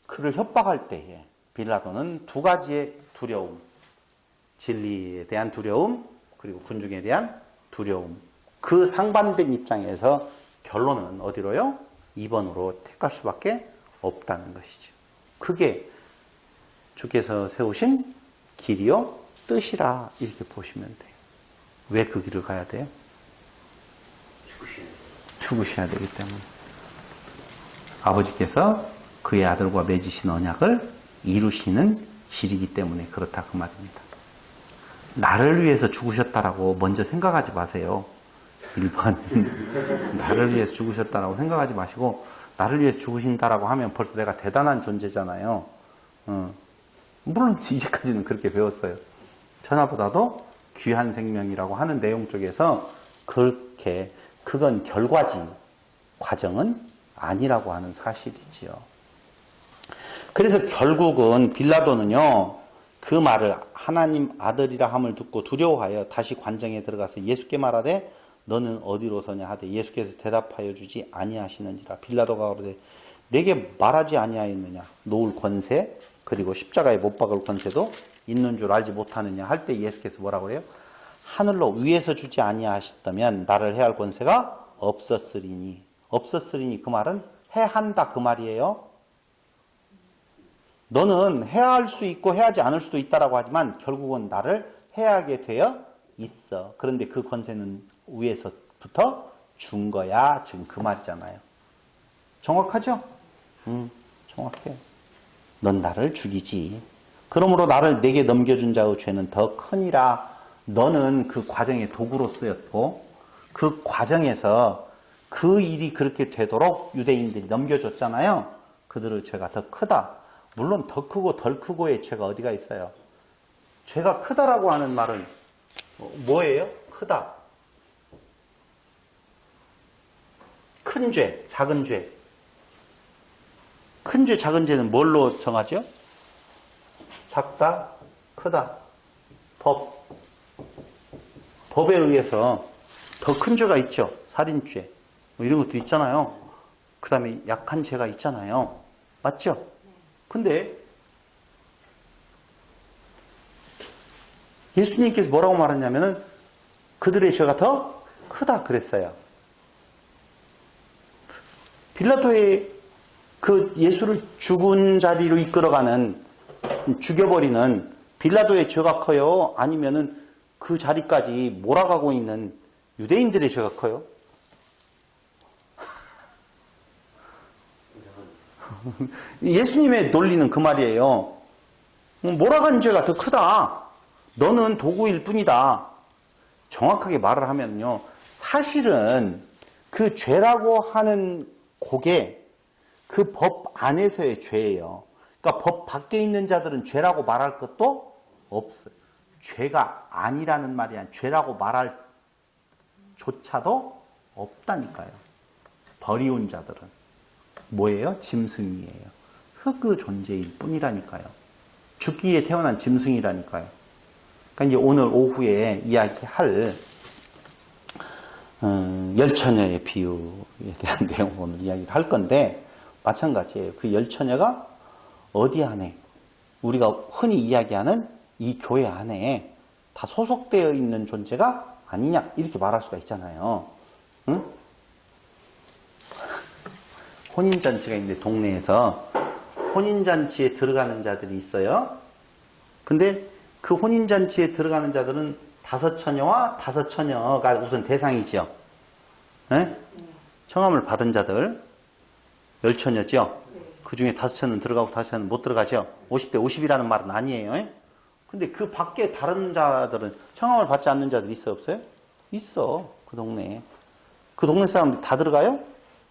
그를 협박할 때에 빌라도는 두 가지의 두려움, 진리에 대한 두려움 그리고 군중에 대한 두려움, 그 상반된 입장에서 결론은 어디로요? 2번으로 택할 수밖에 없다는 것이죠. 그게 주께서 세우신 길이요 뜻이라 이렇게 보시면 돼요. 왜 그 길을 가야 돼요? 죽으셔야 되기 때문에. 아버지께서 그의 아들과 맺으신 언약을 이루시는 길이기 때문에 그렇다 그 말입니다. 나를 위해서 죽으셨다라고 먼저 생각하지 마세요. 1번. 나를 위해서 죽으셨다라고 생각하지 마시고 나를 위해서 죽으신다라고 하면 벌써 내가 대단한 존재잖아요. 물론 이제까지는 그렇게 배웠어요. 천하보다도 귀한 생명이라고 하는 내용 쪽에서 그렇게 그건 결과지 과정은 아니라고 하는 사실이지요. 그래서 결국은 빌라도는요. 그 말을 하나님 아들이라 함을 듣고 두려워하여 다시 관정에 들어가서 예수께 말하되 너는 어디로서냐 하되 예수께서 대답하여 주지 아니하시는지라. 빌라도가 그러되 내게 말하지 아니하였느냐. 놓을 권세 그리고 십자가에 못 박을 권세도 있는 줄 알지 못하느냐 할 때 예수께서 뭐라고 그래요? 하늘로 위에서 주지 아니하셨다면 나를 해할 권세가 없었으리니. 없었으리니 그 말은 해한다 그 말이에요. 너는 해할 수 있고 해하지 않을 수도 있다라고 하지만 결국은 나를 해하게 되어 있어. 그런데 그 권세는 위에서부터 준 거야. 지금 그 말이잖아요. 정확하죠? 정확해요. 넌 나를 죽이지. 그러므로 나를 내게 넘겨준 자의 죄는 더 크니라. 너는 그 과정의 도구로 쓰였고 그 과정에서 그 일이 그렇게 되도록 유대인들이 넘겨줬잖아요. 그들의 죄가 더 크다. 물론 더 크고 덜 크고의 죄가 어디가 있어요? 죄가 크다라고 하는 말은 뭐예요? 크다. 큰 죄, 작은 죄. 큰 죄, 작은 죄는 뭘로 정하죠? 작다, 크다. 법. 법에 의해서 더 큰 죄가 있죠. 살인죄. 뭐 이런 것도 있잖아요. 그 다음에 약한 죄가 있잖아요. 맞죠? 근데 예수님께서 뭐라고 말했냐면은 그들의 죄가 더 크다 그랬어요. 빌라도의 그 예수를 죽은 자리로 이끌어가는 죽여버리는 빌라도의 죄가 커요? 아니면은 그 자리까지 몰아가고 있는 유대인들의 죄가 커요? 예수님의 논리는 그 말이에요. 몰아간 죄가 더 크다. 너는 도구일 뿐이다. 정확하게 말을 하면요. 사실은 그 죄라고 하는 그게 그 법 안에서의 죄예요. 그러니까 법 밖에 있는 자들은 죄라고 말할 것도 없어요. 죄가 아니라는 말이 아니라 죄라고 말할 조차도 없다니까요. 버리운 자들은. 뭐예요? 짐승이에요. 흙의 존재일 뿐이라니까요. 죽기에 태어난 짐승이라니까요. 그러니까 이제 오늘 오후에 이야기할 열처녀의 비유에 대한 내용을 오늘 이야기할 건데 마찬가지예요. 그 열처녀가 어디 안에 우리가 흔히 이야기하는 이 교회 안에 다 소속되어 있는 존재가 아니냐 이렇게 말할 수가 있잖아요. 응? 혼인잔치가 있는데 동네에서 혼인잔치에 들어가는 자들이 있어요. 근데 그 혼인잔치에 들어가는 자들은 5처녀와 5처녀가 우선 대상이죠. 네? 청함을 받은 자들 10처녀죠. 그 중에 5처녀는 들어가고 5처녀는 못 들어가죠. 50대 50이라는 말은 아니에요. 근데 그 밖에 다른 자들은 청함을 받지 않는 자들 있어요, 없어요? 있어. 그 동네에. 그 동네 사람들 다 들어가요?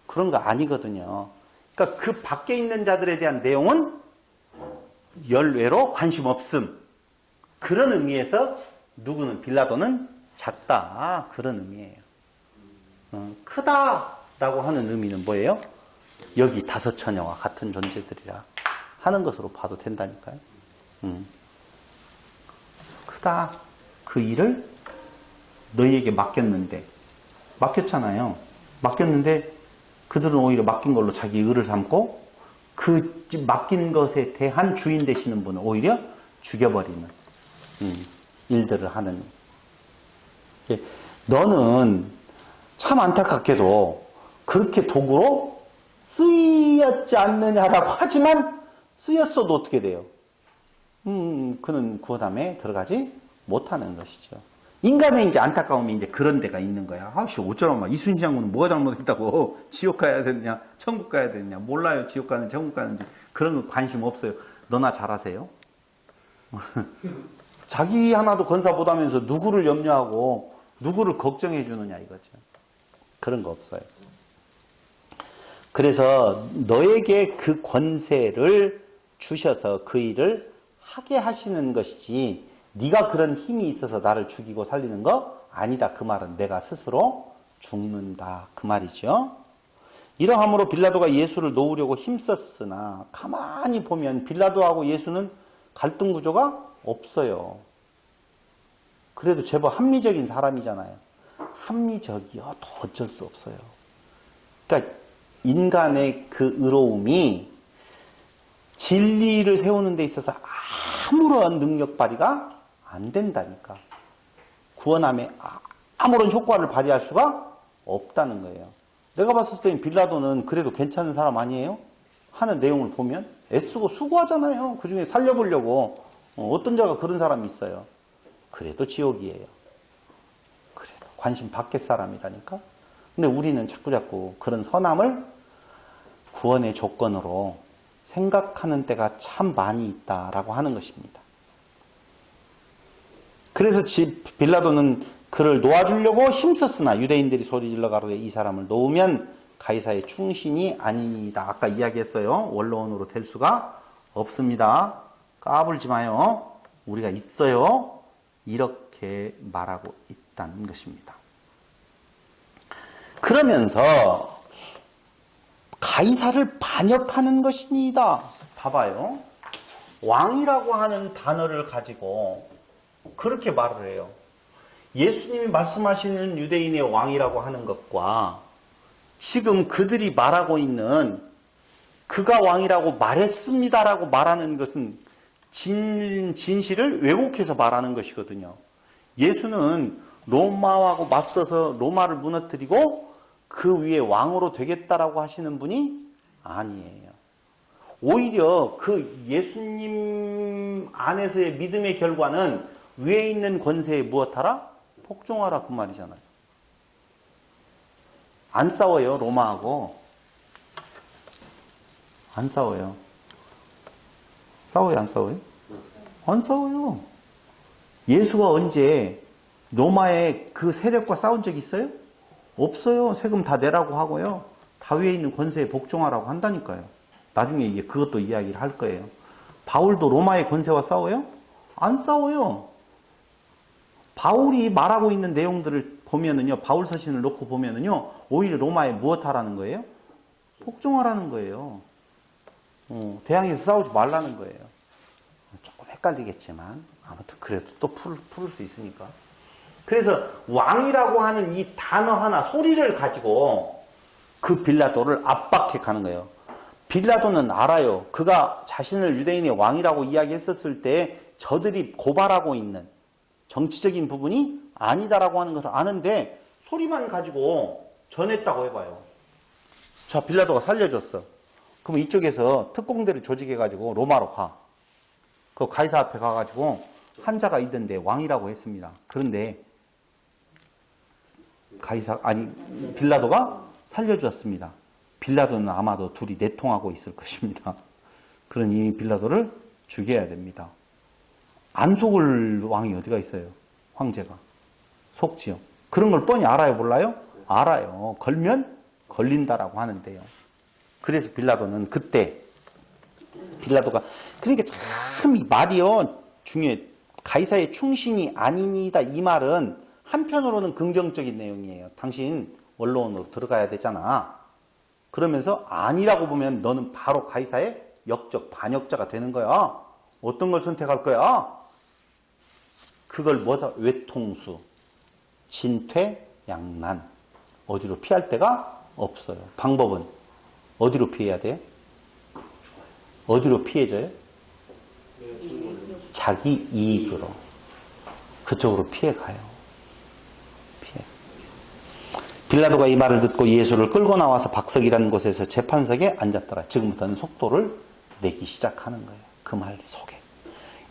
그런 거 아니거든요. 그러니까 그 밖에 있는 자들에 대한 내용은 열외로 관심 없음. 그런 의미에서 누구는 빌라도는 작다. 그런 의미예요. 크다라고 하는 의미는 뭐예요? 여기 5처녀와 같은 존재들이라 하는 것으로 봐도 된다니까요. 크다. 그 일을 너희에게 맡겼는데 맡겼잖아요. 맡겼는데 그들은 오히려 맡긴 걸로 자기 의를 삼고 그 맡긴 것에 대한 주인 되시는 분을 오히려 죽여버리는 일들을 하는. 너는 참 안타깝게도 그렇게 도구로 쓰였지 않느냐라고 하지만 쓰였어도 어떻게 돼요? 그는 구원함에 들어가지 못하는 것이죠. 인간의 이제 안타까움이 이제 그런 데가 있는 거야. 아씨, 어쩌라마. 이순신 장군은 뭐가 잘못했다고. 지옥 가야 되느냐, 천국 가야 되느냐. 몰라요. 지옥 가는지, 천국 가는지. 그런 거 관심 없어요. 너나 잘하세요. 자기 하나도 건사 못하면서 누구를 염려하고, 누구를 걱정해 주느냐, 이거죠. 그런 거 없어요. 그래서 너에게 그 권세를 주셔서 그 일을 하게 하시는 것이지, 네가 그런 힘이 있어서 나를 죽이고 살리는 거 아니다. 그 말은 내가 스스로 죽는다. 그 말이죠. 이러함으로 빌라도가 예수를 놓으려고 힘썼으나 가만히 보면 빌라도하고 예수는 갈등 구조가 없어요. 그래도 제법 합리적인 사람이잖아요. 합리적이어도 어쩔 수 없어요. 그러니까 인간의 그 의로움이 진리를 세우는 데 있어서 아무런 능력 발휘가 안 된다니까. 구원함에 아무런 효과를 발휘할 수가 없다는 거예요. 내가 봤을 때는 빌라도는 그래도 괜찮은 사람 아니에요? 하는 내용을 보면 애쓰고 수고하잖아요. 그 중에 살려보려고. 어떤 자가 그런 사람이 있어요. 그래도 지옥이에요. 그래도 관심 밖의 사람이라니까. 근데 우리는 자꾸자꾸 그런 선함을 구원의 조건으로 생각하는 때가 참 많이 있다라고 하는 것입니다. 그래서 빌라도는 그를 놓아주려고 힘썼으나 유대인들이 소리질러 가로되 이 사람을 놓으면 가이사의 충신이 아니니이다. 아까 이야기했어요. 원로원으로 될 수가 없습니다. 까불지 마요. 우리가 있어요. 이렇게 말하고 있다는 것입니다. 그러면서 가이사를 반역하는 것이니이다. 봐봐요. 왕이라고 하는 단어를 가지고 그렇게 말을 해요. 예수님이 말씀하시는 유대인의 왕이라고 하는 것과 지금 그들이 말하고 있는 그가 왕이라고 말했습니다라고 말하는 것은 진실을 왜곡해서 말하는 것이거든요. 예수는 로마하고 맞서서 로마를 무너뜨리고 그 위에 왕으로 되겠다라고 하시는 분이 아니에요. 오히려 그 예수님 안에서의 믿음의 결과는 위에 있는 권세에 무엇하라? 복종하라 그 말이잖아요. 안 싸워요. 로마하고. 안 싸워요. 싸워요? 안 싸워요? 안 싸워요. 예수가 언제 로마의 그 세력과 싸운 적 있어요? 없어요. 세금 다 내라고 하고요. 다 위에 있는 권세에 복종하라고 한다니까요. 나중에 이제 그것도 이야기를 할 거예요. 바울도 로마의 권세와 싸워요? 안 싸워요. 바울이 말하고 있는 내용들을 보면은요, 바울 서신을 놓고 보면은요, 오히려 로마에 무엇 하라는 거예요? 복종하라는 거예요. 대항에서 싸우지 말라는 거예요. 조금 헷갈리겠지만, 아무튼 그래도 또 풀을 수 있으니까. 그래서 왕이라고 하는 이 단어 하나, 소리를 가지고 그 빌라도를 압박해 가는 거예요. 빌라도는 알아요. 그가 자신을 유대인의 왕이라고 이야기했었을 때 저들이 고발하고 있는 정치적인 부분이 아니다라고 하는 것을 아는데 소리만 가지고 전했다고 해봐요. 자, 빌라도가 살려줬어. 그럼 이쪽에서 특공대를 조직해가지고 로마로 가. 그 가이사 앞에 가가지고 환자가 있던데 왕이라고 했습니다. 그런데 빌라도가 살려주었습니다. 빌라도는 아마도 둘이 내통하고 있을 것입니다. 그러니 빌라도를 죽여야 됩니다. 안 속을 왕이 어디가 있어요? 황제가. 속지요. 그런 걸 뻔히 알아요, 몰라요? 알아요. 걸면 걸린다라고 하는데요. 그래서 빌라도는 그때 빌라도가 그러니까 참 이 말이요 중요해. 가이사의 충신이 아니니다 이 말은 한편으로는 긍정적인 내용이에요. 당신 원로원으로 들어가야 되잖아. 그러면서 아니라고 보면 너는 바로 가이사의 역적 반역자가 되는 거야. 어떤 걸 선택할 거야? 그걸 뭐다? 외통수, 진퇴, 양난. 어디로 피할 데가 없어요. 방법은 어디로 피해야 돼요? 어디로 피해져요? 자기 이익으로. 그쪽으로 피해가요. 빌라도가 이 말을 듣고 예수를 끌고 나와서 박석이라는 곳에서 재판석에 앉았더라. 지금부터는 속도를 내기 시작하는 거예요. 그 말 속에.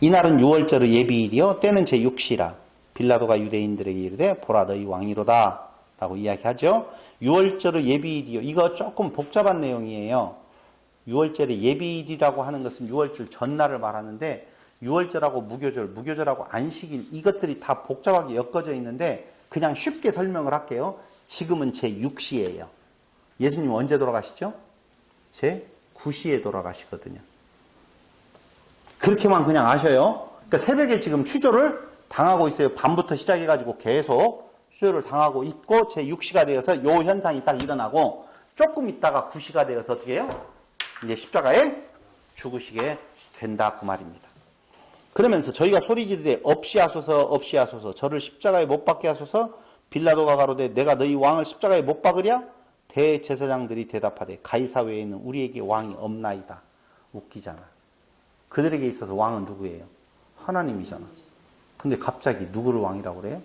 이날은 6월절의 예비일이요 때는 제6시라. 빌라도가 유대인들에게 이르되 보라 너희 왕이로다 라고 이야기하죠. 6월절의 예비일이요. 이거 조금 복잡한 내용이에요. 6월절의 예비일이라고 하는 것은 6월절 전날을 말하는데 6월절하고 무교절하고 안식일 이것들이 다 복잡하게 엮어져 있는데 그냥 쉽게 설명을 할게요. 지금은 제6시예요. 예수님 언제 돌아가시죠? 제9시에 돌아가시거든요. 그렇게만 그냥 아셔요. 그러니까 새벽에 지금 추조를 당하고 있어요. 밤부터 시작해가지고 계속 추조를 당하고 있고 제6시가 되어서 요 현상이 딱 일어나고 조금 있다가 9시가 되어서 어떻게 해요? 이제 십자가에 죽으시게 된다 그 말입니다. 그러면서 저희가 소리 지르되 없이 하소서 저를 십자가에 못 박게 하소서. 빌라도가 가로되 내가 너희 왕을 십자가에 못 박으랴? 대제사장들이 대답하되 가이사 외에는 우리에게 왕이 없나이다. 웃기잖아. 그들에게 있어서 왕은 누구예요? 하나님이잖아. 근데 갑자기 누구를 왕이라고 그래요?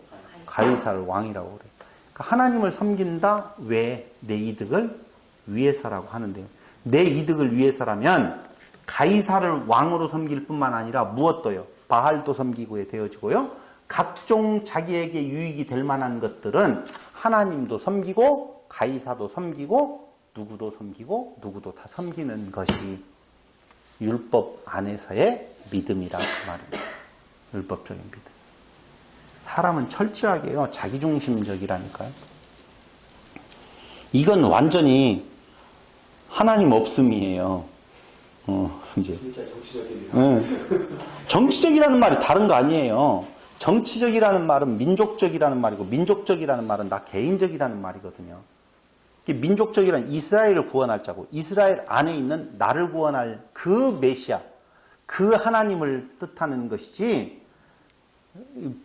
가이사를 왕이라고 그래요. 그러니까 하나님을 섬긴다 왜 내 이득을 위해서라고 하는데요. 내 이득을 위해서라면 가이사를 왕으로 섬길 뿐만 아니라 무엇도요? 바알도 섬기고에 되어지고요. 각종 자기에게 유익이 될 만한 것들은 하나님도 섬기고 가이사도 섬기고 누구도 섬기고 누구도 다 섬기는 것이 율법 안에서의 믿음이라고 말입니다. 율법적인 믿음. 사람은 철저하게요. 자기중심적이라니까요. 이건 완전히 하나님 없음이에요. 이제. 진짜 정치적이네요. 정치적이라는 말이 다른 거 아니에요. 정치적이라는 말은 민족적이라는 말이고 민족적이라는 말은 나 개인적이라는 말이거든요. 민족적이란 이스라엘을 구원할 자고 이스라엘 안에 있는 나를 구원할 그 메시아, 그 하나님을 뜻하는 것이지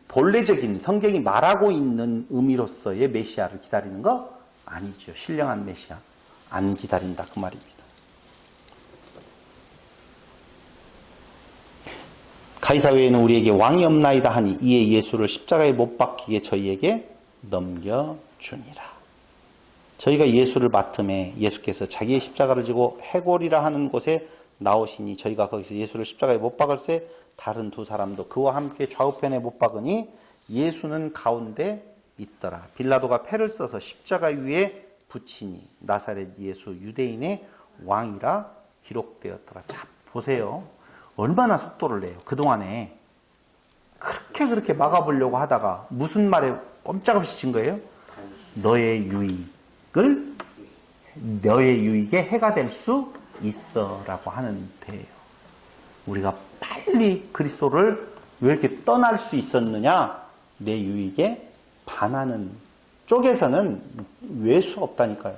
본래적인 성경이 말하고 있는 의미로서의 메시아를 기다리는 거 아니죠. 신령한 메시아 안 기다린다 그 말입니다. 가이사 외에는 우리에게 왕이 없나이다 하니 이에 예수를 십자가에 못 박히게 저희에게 넘겨주니라. 저희가 예수를 맡음에 예수께서 자기의 십자가를 지고 해골이라 하는 곳에 나오시니 저희가 거기서 예수를 십자가에 못 박을새 다른 두 사람도 그와 함께 좌우편에 못 박으니 예수는 가운데 있더라. 빌라도가 패를 써서 십자가 위에 붙이니 나사렛 예수 유대인의 왕이라 기록되었더라. 자 보세요. 얼마나 속도를 내요. 그동안에 그렇게 막아보려고 하다가 무슨 말에 꼼짝없이 친 거예요? 너의 유익에 해가 될 수 있어 라고 하는 데예요. 우리가 빨리 그리스도를 왜 이렇게 떠날 수 있었느냐? 내 유익에 반하는 쪽에서는 외수 없다니까요.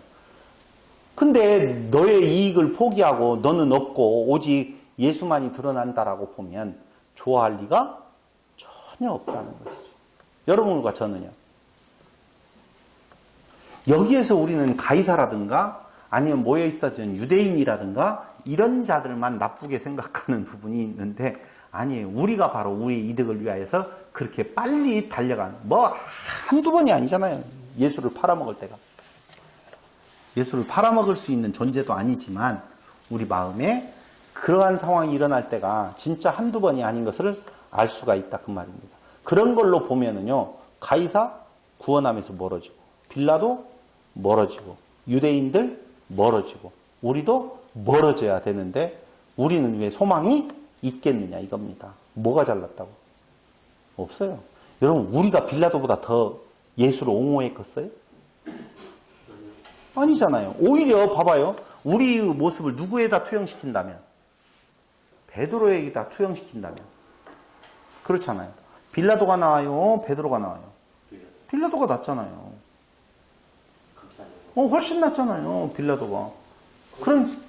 근데 너의 이익을 포기하고 너는 없고 오직 예수만이 드러난다라고 보면 좋아할 리가 전혀 없다는 것이죠. 여러분과 저는요. 여기에서 우리는 가이사라든가 아니면 모여있었던 유대인이라든가 이런 자들만 나쁘게 생각하는 부분이 있는데 아니에요. 우리가 바로 우리 이득을 위하여서 그렇게 빨리 달려간 한두 번이 아니잖아요. 예수를 팔아먹을 때가. 예수를 팔아먹을 수 있는 존재도 아니지만 우리 마음에 그러한 상황이 일어날 때가 진짜 한두 번이 아닌 것을 알 수가 있다 그 말입니다. 그런 걸로 보면은요, 가이사 구원하면서 멀어지고, 빌라도 멀어지고, 유대인들 멀어지고, 우리도 멀어져야 되는데 우리는 왜 소망이 있겠느냐 이겁니다. 뭐가 잘났다고? 없어요. 여러분, 우리가 빌라도보다 더 예수를 옹호했겠어요? 아니잖아요. 오히려 봐봐요. 우리의 모습을 누구에다 투영시킨다면? 베드로에게다 투영시킨다면? 그렇잖아요. 빌라도가 나와요? 베드로가 나와요? 빌라도가 낫잖아요. 훨씬 낫잖아요. 빌라도가. 그럼,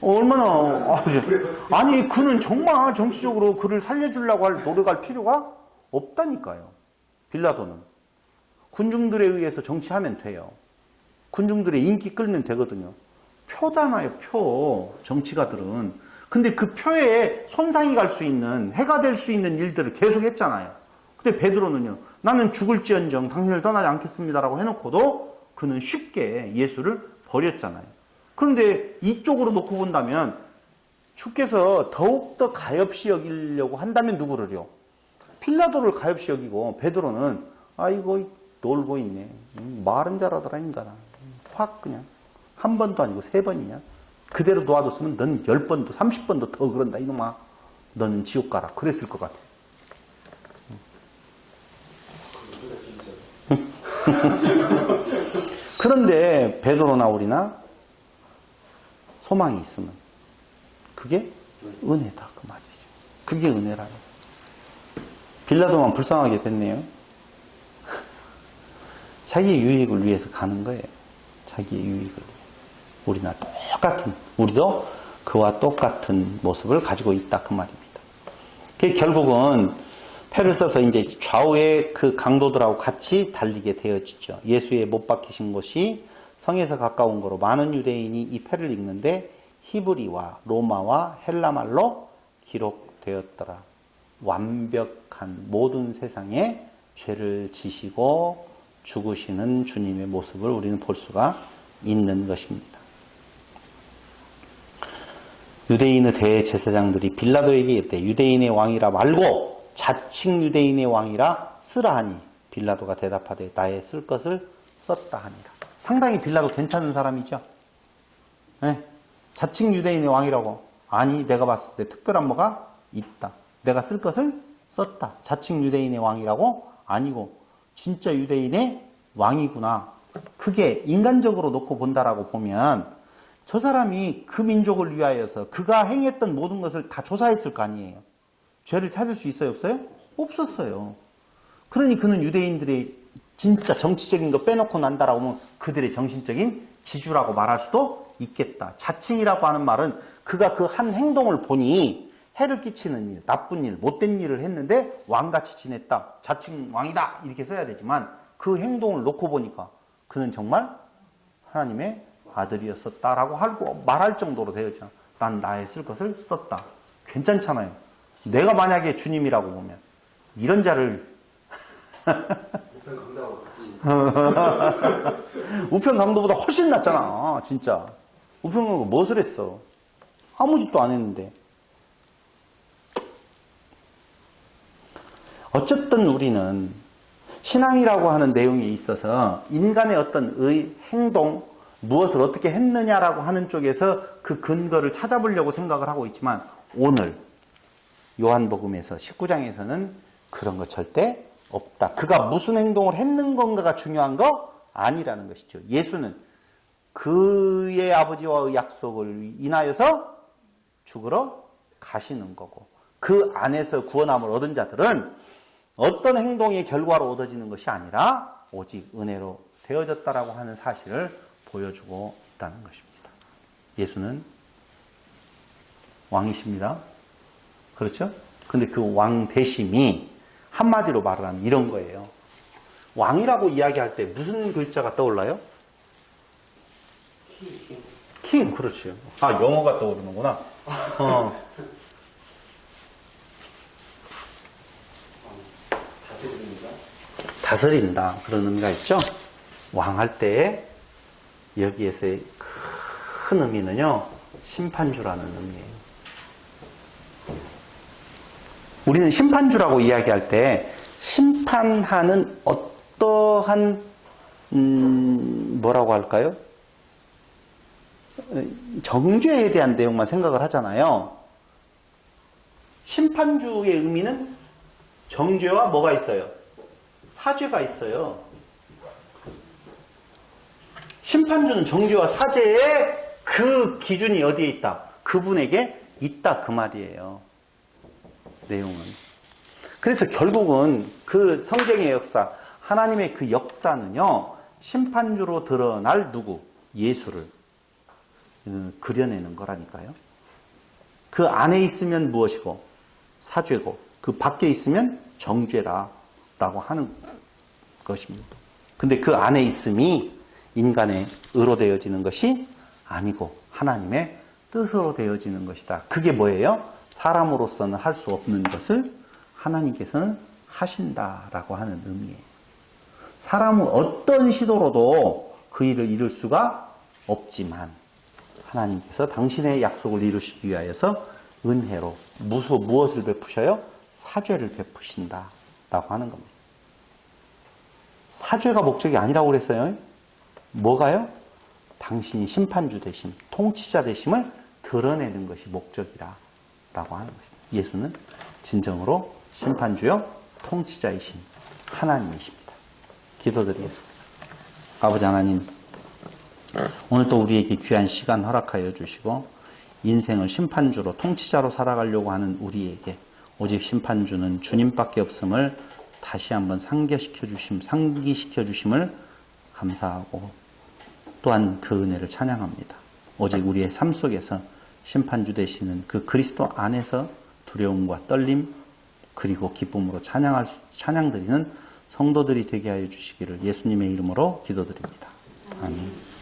얼마나, 아니, 그는 정말 정치적으로 그를 살려주려고 노력할 필요가 없다니까요. 빌라도는. 군중들에 의해서 정치하면 돼요. 군중들의 인기 끌면 되거든요. 표잖아요, 표. 정치가들은. 근데 그 표에 손상이 갈 수 있는, 해가 될 수 있는 일들을 계속 했잖아요. 근데 베드로는요, 나는 죽을지언정 당신을 떠나지 않겠습니다라고 해놓고도 그는 쉽게 예수를 버렸잖아요. 그런데 이쪽으로 놓고 본다면 주께서 더욱더 가엾이 여기려고 한다면 누구를요? 빌라도를 가엾이 여기고 베드로는 아이고 놀고 있네. 말은 잘하더라 인간아. 확 그냥 한 번도 아니고 3번이냐. 그대로 놓아뒀으면 넌 10번도 30번도 더 그런다 이놈아. 너는 지옥 가라. 그랬을 것 같아. 그런데 베드로나 우리나 소망이 있으면 그게 은혜다 그 말이죠. 그게 은혜라는. 빌라도만 불쌍하게 됐네요. 자기의 유익을 위해서 가는 거예요. 자기의 유익을 위해. 우리나 똑같은, 우리도 그와 똑같은 모습을 가지고 있다 그 말입니다. 그게 결국은 패를 써서 이제 좌우의 그 강도들하고 같이 달리게 되어지죠. 예수의 못 박히신 곳이 성에서 가까운 거로 많은 유대인이 이 패를 읽는데 히브리와 로마와 헬라말로 기록되었더라. 완벽한 모든 세상에 죄를 지시고 죽으시는 주님의 모습을 우리는 볼 수가 있는 것입니다. 유대인의 대제사장들이 빌라도에게 이르되 유대인의 왕이라 말고 자칭 유대인의 왕이라 쓰라 하니 빌라도가 대답하되 나의 쓸 것을 썼다 하니라. 상당히 빌라도 괜찮은 사람이죠. 네. 자칭 유대인의 왕이라고. 아니 내가 봤을 때 특별한 뭐가 있다. 내가 쓸 것을 썼다. 자칭 유대인의 왕이라고 아니고 진짜 유대인의 왕이구나. 그게 인간적으로 놓고 본다라고 보면 저 사람이 그 민족을 위하여서 그가 행했던 모든 것을 다 조사했을 거 아니에요. 죄를 찾을 수 있어요? 없어요? 없었어요. 그러니 그는 유대인들의 진짜 정치적인 거 빼놓고 난다라고 하면 그들의 정신적인 지주라고 말할 수도 있겠다. 자칭이라고 하는 말은 그가 그 한 행동을 보니 해를 끼치는 일, 나쁜 일, 못된 일을 했는데 왕같이 지냈다. 자칭 왕이다. 이렇게 써야 되지만 그 행동을 놓고 보니까 그는 정말 하나님의 아들이었었다라고 하고 말할 정도로 되었죠. 난 나의 쓸 것을 썼다. 괜찮잖아요. 내가 만약에 주님이라고 보면 이런 자를 우편강도보다 훨씬 낫잖아. 진짜. 우편강도 무엇을 했어? 아무 짓도 안 했는데. 어쨌든 우리는 신앙이라고 하는 내용에 있어서 인간의 어떤 행동, 무엇을 어떻게 했느냐라고 하는 쪽에서 그 근거를 찾아보려고 생각을 하고 있지만 오늘 요한복음에서 19장에서는 그런 거 절대 없다. 그가 무슨 행동을 했는 건가가 중요한 거 아니라는 것이죠. 예수는 그의 아버지와의 약속을 인하여서 죽으러 가시는 거고 그 안에서 구원함을 얻은 자들은 어떤 행동의 결과로 얻어지는 것이 아니라 오직 은혜로 되어졌다라고 하는 사실을 보여주고 있다는 것입니다. 예수는 왕이십니다. 그렇죠? 근데 그 왕 대심이 한마디로 말을 하면 이런 거예요. 왕이라고 이야기할 때 무슨 글자가 떠올라요? king, 그렇죠. 아, 영어가 떠오르는구나. 다스린다. 그런 의미가 있죠? 왕할 때 여기에서의 큰 의미는요, 심판주라는 의미예요. 우리는 심판주라고 이야기할 때 심판하는 어떠한 뭐라고 할까요? 정죄에 대한 내용만 생각을 하잖아요. 심판주의 의미는 정죄와 뭐가 있어요? 사죄가 있어요. 심판주는 정죄와 사죄의 그 기준이 어디에 있다? 그분에게 있다 그 말이에요. 내용은. 그래서 결국은 그 성경의 역사, 하나님의 그 역사는요, 심판주로 드러날 누구? 예수를 그려내는 거라니까요. 그 안에 있으면 무엇이고? 사죄고, 그 밖에 있으면 정죄라라고 하는 것입니다. 근데 그 안에 있음이 인간의 의로 되어지는 것이 아니고 하나님의 뜻으로 되어지는 것이다. 그게 뭐예요? 사람으로서는 할 수 없는 것을 하나님께서는 하신다라고 하는 의미예요. 사람은 어떤 시도로도 그 일을 이룰 수가 없지만 하나님께서 당신의 약속을 이루시기 위하여서 은혜로 무엇을 베푸셔요? 사죄를 베푸신다라고 하는 겁니다. 사죄가 목적이 아니라고 그랬어요. 뭐가요? 당신이 심판주 되심, 통치자 되심을 드러내는 것이 목적이라고 하는 것입니다. 예수는 진정으로 심판주요 통치자이신 하나님이십니다. 기도드리겠습니다. 아버지 하나님, 오늘 또 우리에게 귀한 시간 허락하여 주시고 인생을 심판주로 통치자로 살아가려고 하는 우리에게 오직 심판주는 주님밖에 없음을 다시 한번 상기시켜 주심을 감사하고 또한 그 은혜를 찬양합니다. 오직 우리의 삶 속에서 심판주 되시는 그 그리스도 안에서 두려움과 떨림 그리고 기쁨으로 찬양드리는 성도들이 되게 하여 주시기를 예수님의 이름으로 기도드립니다. 아멘.